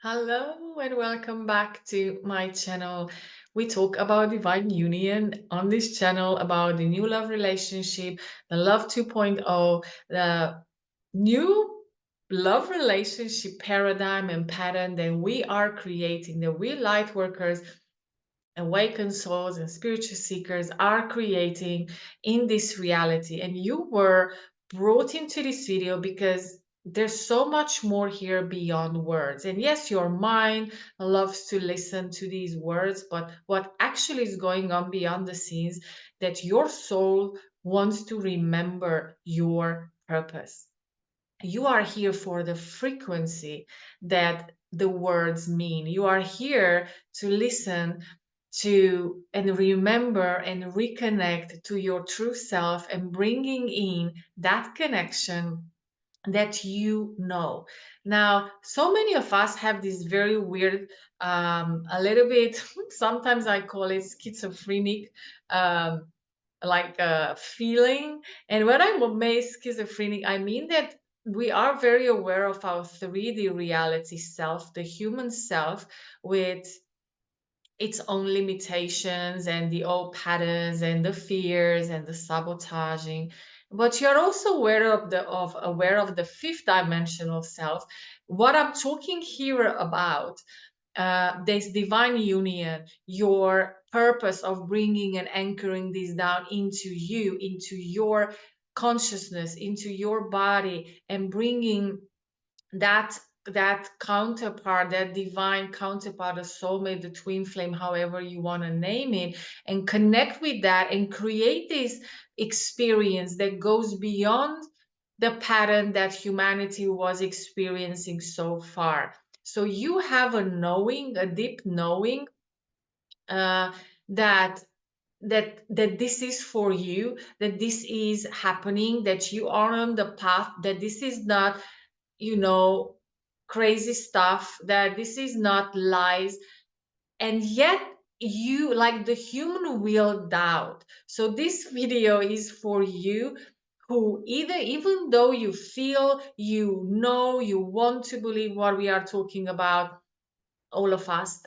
Hello and welcome back to my channel. We talk about divine union on this channel, about the new love relationship, the love 2.0, the new love relationship paradigm and pattern that we are creating, the we light workers, awakened souls, and spiritual seekers are creating in this reality. And you were brought into this video because there's so much more here beyond words. And yes, your mind loves to listen to these words, but what actually is going on beyond the scenes, that your soul wants to remember your purpose. You are here for the frequency that the words mean. You are here to listen to and remember and reconnect to your true self and bringing in that connection that you know. Now, so many of us have this very weird, a little bit, sometimes I call it schizophrenic. Feeling. And when I'm made schizophrenic, I mean that we are very aware of our 3D reality self, the human self, with its own limitations and the old patterns and the fears and the sabotaging. But you're also aware of the fifth dimensional self. What I'm talking here about, this divine union, your purpose of bringing and anchoring this down into you, into your consciousness, into your body, and bringing that counterpart, that divine counterpart, a soulmate, the twin flame, however you want to name it, and connect with that and create this experience that goes beyond the pattern that humanity was experiencing so far. So you have a knowing, a deep knowing, uh, that that this is for you, that this is happening, that you are on the path, that this is not, you know, crazy stuff, that this is not lies. And yet you, like, the human will doubt. So this video is for you who, either, even though you feel, you know, you want to believe what we are talking about, all of us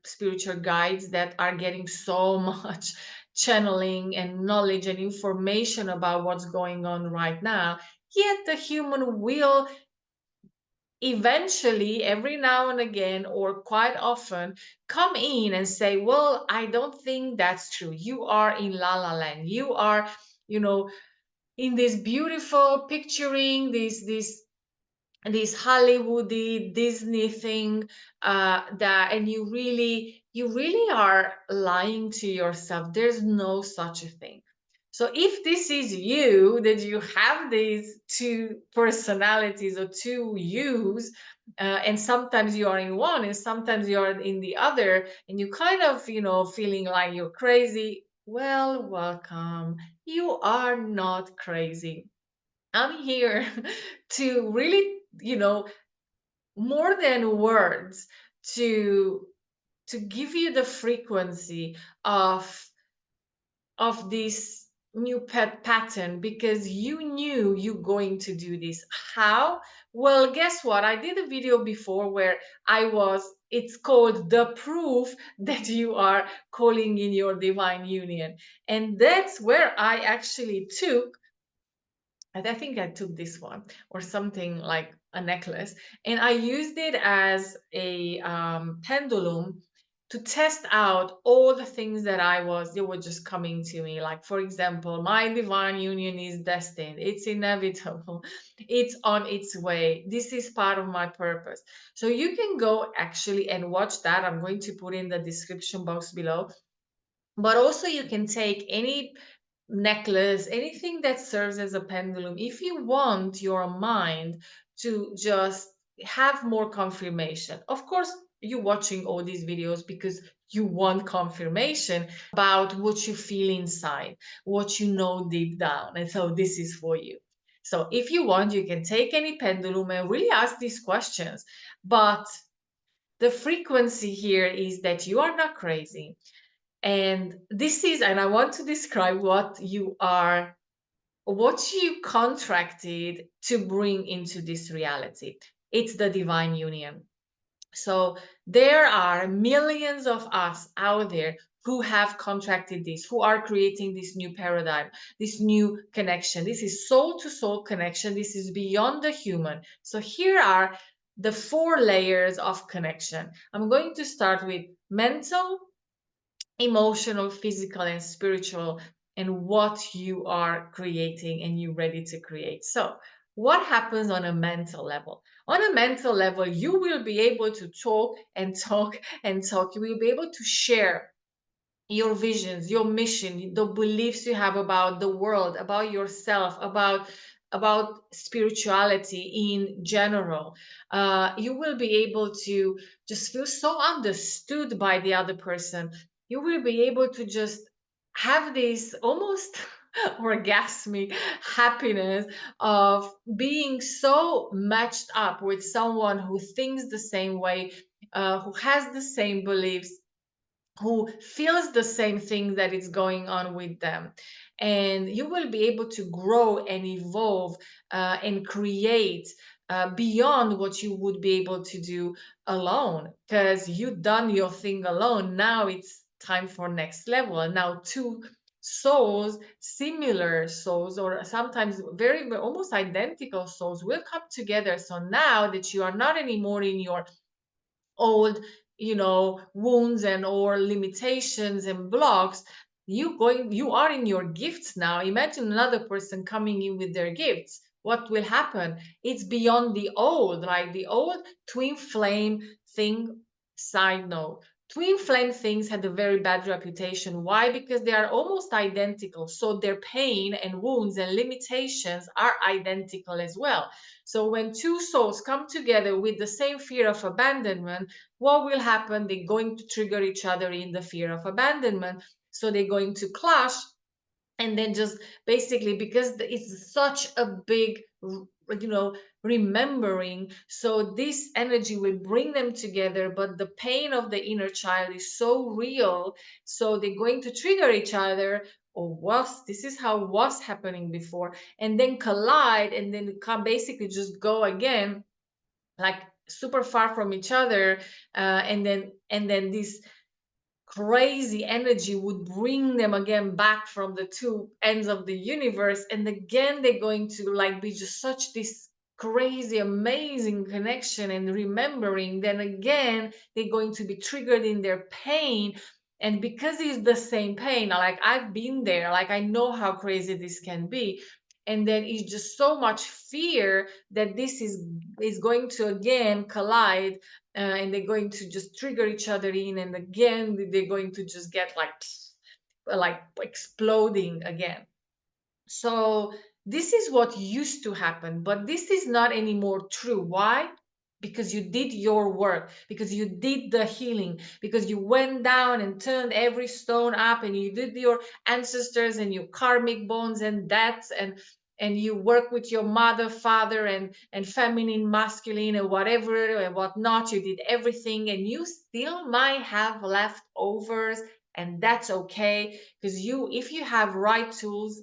spiritual guides that are getting so much channeling and knowledge and information about what's going on right now, yet the human will eventually, every now and again, or quite often, come in and say, well, I don't think that's true. You are in la la land. You are, you know, in this beautiful picturing this Hollywoody Disney thing, that, and you really are lying to yourself. There's no such a thing. So if this is you, that you have these two personalities or two yous, and sometimes you are in one and sometimes you are in the other, and you kind of, feeling like you're crazy, well, welcome. You are not crazy. I'm here to really, more than words, to give you the frequency of this new pet pattern, because you knew you going to do this. How? Well, guess what? I did a video before where it's called the proof that you are calling in your divine union. And that's where I actually took, and I think I took this one or something like a necklace, and I used it as a pendulum to test out all the things they were just coming to me. Like, for example, my divine union is destined, it's inevitable, it's on its way, this is part of my purpose. So you can go actually and watch that. I'm going to put in the description box below. But also, you can take any necklace, anything that serves as a pendulum, if you want your mind to just have more confirmation. Of course, you're watching all these videos because you want confirmation about what you feel inside, what you know deep down. And so this is for you. So if you want, you can take any pendulum and really ask these questions. But the frequency here is that you are not crazy. And I want to describe what you contracted to bring into this reality. It's the divine union. So there are millions of us out there who have contracted this, who are creating this new paradigm, this new connection. This is soul to soul connection. This is beyond the human. So here are the four layers of connection. I'm going to start with mental, emotional, physical, and spiritual, and what you are creating and you're ready to create. So, what happens on a mental level? On a mental level, you will be able to talk and talk and talk. You will be able to share your visions, your mission, the beliefs you have about the world, about yourself, about spirituality in general. You will be able to just feel so understood by the other person. You will be able to just have this almost orgasmic happiness of being so matched up with someone who thinks the same way, who has the same beliefs, who feels the same thing that is going on with them. And you will be able to grow and evolve and create beyond what you would be able to do alone, because you've done your thing alone. Now it's time for next level. And now two souls, similar souls, or sometimes very almost identical souls, will come together. So now that you are not anymore in your old, wounds and or limitations and blocks, you are in your gifts now. Imagine another person coming in with their gifts. What will happen? It's beyond the old, right? The old twin flame thing. Side note, twin flame things had a very bad reputation. Why? Because they are almost identical, so their pain and wounds and limitations are identical as well. So when two souls come together with the same fear of abandonment, what will happen? They're going to trigger each other in the fear of abandonment. So they're going to clash, and then just basically, because it's such a big, remembering, so this energy will bring them together, but the pain of the inner child is so real, so they're going to trigger each other, or was this is how was happening before, and then collide, and then come basically just go again, like super far from each other, and then this crazy energy would bring them again back from the two ends of the universe, and again they're going to like be just such this crazy amazing connection and remembering. Then again they're going to be triggered in their pain, and because it's the same pain, like I've been there, like I know how crazy this can be. And then it's just so much fear that this is going to again collide, and they're going to just trigger each other in, and again they're going to just get like exploding again. So this is what used to happen, but this is not anymore true. Why? Because you did your work, because you did the healing, because you went down and turned every stone up, and you did your ancestors and your karmic bonds and debts, and you work with your mother, father, and feminine, masculine, and whatever and whatnot. You did everything, and you still might have leftovers, and that's okay, because if you have right tools,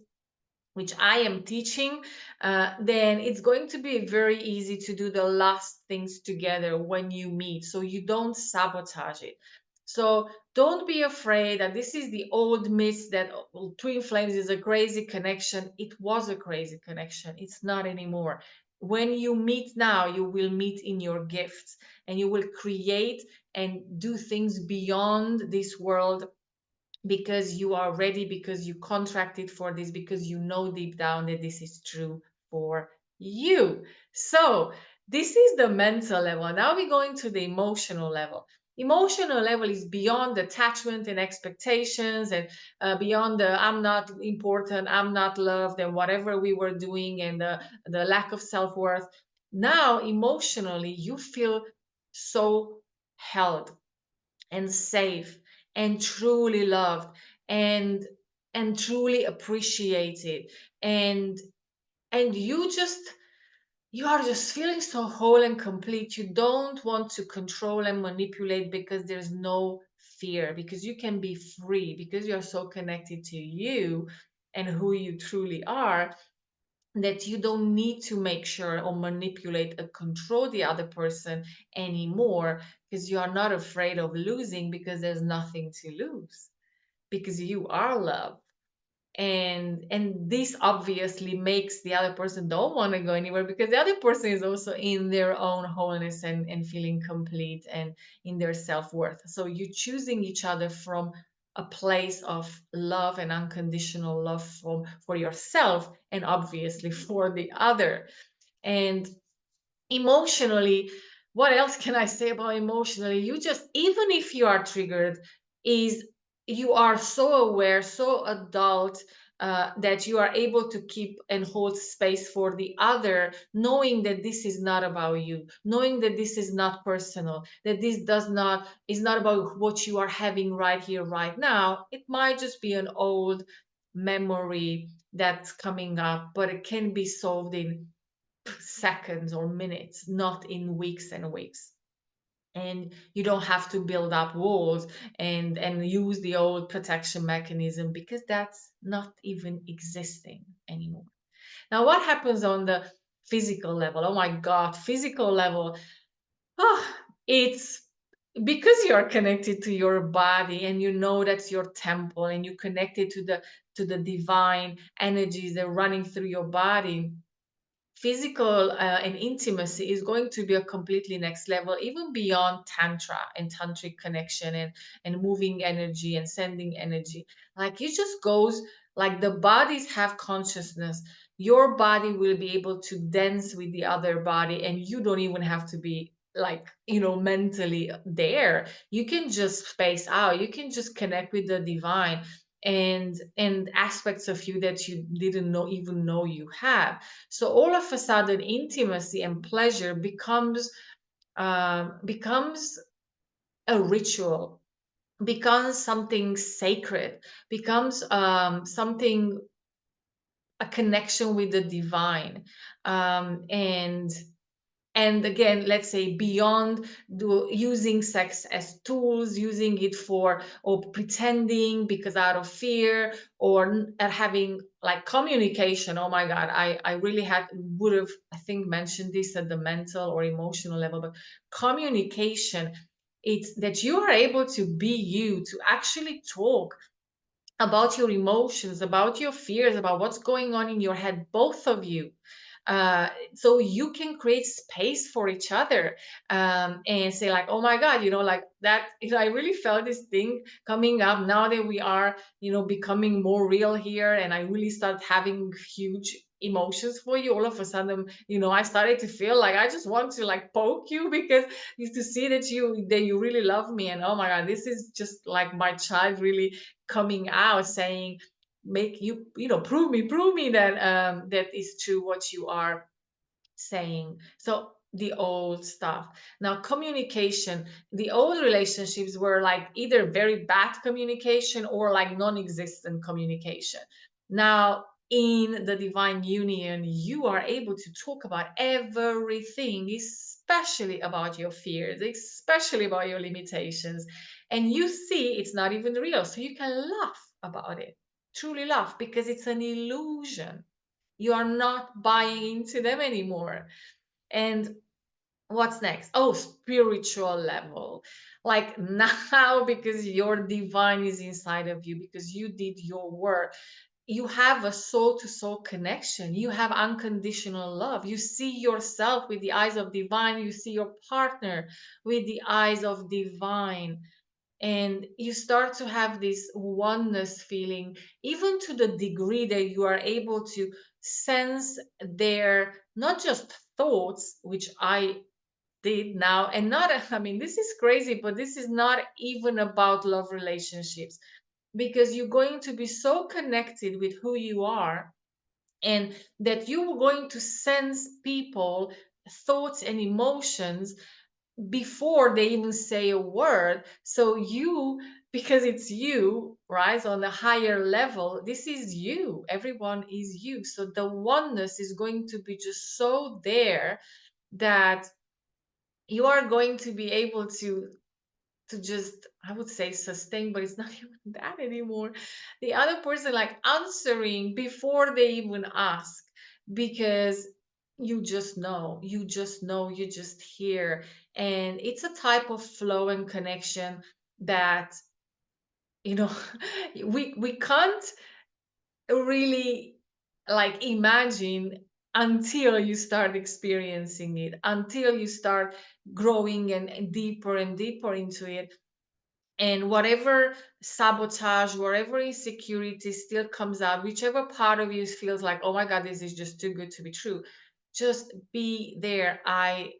which I am teaching, then it's going to be very easy to do the last things together when you meet, so you don't sabotage it. So don't be afraid that this is the old myth that twin flames is a crazy connection. It was a crazy connection. It's not anymore. When you meet now, you will meet in your gifts, and you will create and do things beyond this world, because you are ready, because you contracted for this, because you know deep down that this is true for you. So this is the mental level. Now we go into the emotional level. Emotional level is beyond attachment and expectations, and beyond the I'm not important, I'm not loved, and whatever we were doing, and the lack of self-worth. Now emotionally you feel so held and safe and truly loved, and truly appreciated, and you are just feeling so whole and complete. You don't want to control and manipulate, because there's no fear, because you can be free, because you're so connected to you and who you truly are. that you don't need to make sure or manipulate or control the other person anymore, because you are not afraid of losing, because there's nothing to lose, because you are love. And this obviously makes the other person don't want to go anywhere, because the other person is also in their own wholeness and feeling complete and in their self-worth. So you choosing each other from a place of love and unconditional love for yourself, and obviously for the other. And emotionally, what else can I say about emotionally? You just, even if you are triggered, is you are so aware, so adult, that you are able to keep and hold space for the other, knowing that this is not about you, knowing that this is not personal, that this does not is not about what you are having right here, right now. It might just be an old memory that's coming up, but it can be solved in seconds or minutes, not in weeks and weeks. And you don't have to build up walls and use the old protection mechanism, because that's not even existing anymore. Now, what happens on the physical level? Oh my God, physical level. Oh, it's because you are connected to your body, and you know that's your temple, and you connected to the divine energies that are running through your body. Physical and intimacy is going to be a completely next level, even beyond tantra and tantric connection and moving energy and sending energy. Like, it just goes, like, the bodies have consciousness. Your body will be able to dance with the other body, and you don't even have to be, like, mentally there. You can just space out, you can just connect with the divine and aspects of you that you didn't know you have. So all of a sudden, intimacy and pleasure becomes a ritual, becomes something sacred, becomes something, a connection with the divine. Um, and and again, let's say, beyond using sex as tools, using it for, or pretending because out of fear, or having, like, communication. Oh my God, I really had would have, I think, mentioned this at the mental or emotional level. But communication, it's that you are able to be you, to actually talk about your emotions, about your fears, about what's going on in your head, both of you. So you can create space for each other, and say, like, oh my God, like that. I really felt this thing coming up now that we are, becoming more real here, and I really start having huge emotions for you. All of a sudden, I started to feel like I just want to, like, poke you, because to see that you really love me. And oh my God, this is just like my child really coming out, saying, make you, prove me that that is true what you are saying. So the old stuff. Now, communication, the old relationships were like either very bad communication or like non-existent communication. Now, in the divine union, you are able to talk about everything, especially about your fears, especially about your limitations. And you see it's not even real. So you can laugh about it, truly laugh, because it's an illusion. You are not buying into them anymore. And what's next? Oh, spiritual level. Like, now, because your divine is inside of you, because you did your work, you have a soul to soul connection. You have unconditional love. You see yourself with the eyes of divine. You see your partner with the eyes of divine, and you start to have this oneness feeling, even to the degree that you are able to sense their, not just thoughts, which I did now. And not, I mean, this is crazy, but this is not even about love relationships, because you're going to be so connected with who you are, and that you're going to sense people thoughts and emotions before they even say a word. So you, because it's you, right? On a higher level, this is you. Everyone is you. So the oneness is going to be just so there, that you are going to be able to just, I would say, sustain, but it's not even that anymore. The other person, like, answering before they even ask. because you just hear. And it's a type of flow and connection that, you know, we can't really like imagine until you start experiencing it, until you start growing and deeper and deeper into it. And whatever sabotage, whatever insecurity still comes out, whichever part of you feels like, oh my god, this is just too good to be true, just be there. I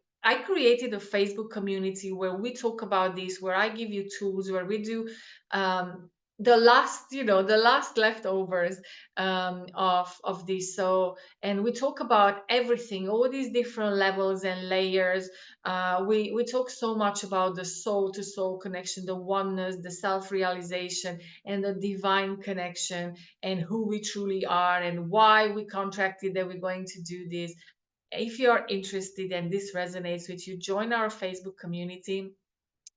created a Facebook community where we talk about this, where I give you tools, where we do the last, the last leftovers of this. So, and we talk about everything, all these different levels and layers. We talk so much about the soul to soul connection, the oneness, the self realization, and the divine connection, and who we truly are, and why we contracted that we're going to do this. If you are interested and this resonates with you, join our Facebook community.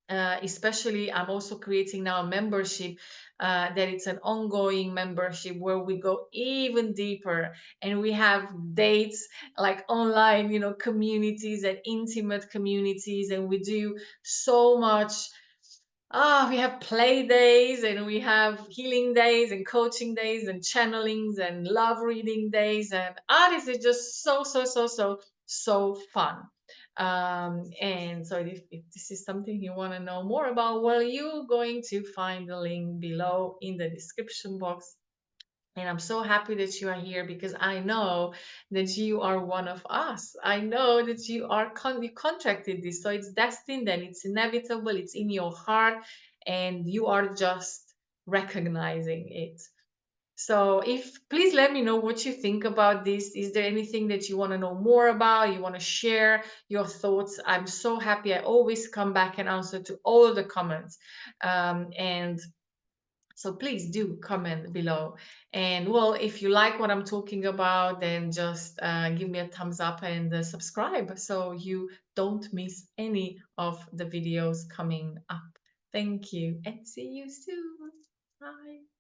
Especially, I'm also creating now a membership, that it's an ongoing membership where we go even deeper, and we have dates, like online, communities and intimate communities, and we do so much. We have play days, and we have healing days and coaching days and channelings and love reading days. And this is just so, so, so, so, so fun. And so if this is something you want to know more about, well, you're going to find the link below in the description box. And I'm so happy that you are here, because I know that you are one of us. I know that you contracted this. So it's destined and it's inevitable. It's in your heart, and you are just recognizing it. So if please let me know what you think about this. Is there anything that you want to know more about? You want to share your thoughts? I'm so happy. I always come back and answer to all the comments. And so please do comment below. And well, if you like what I'm talking about, then just give me a thumbs up and subscribe so you don't miss any of the videos coming up. Thank you and see you soon. Bye.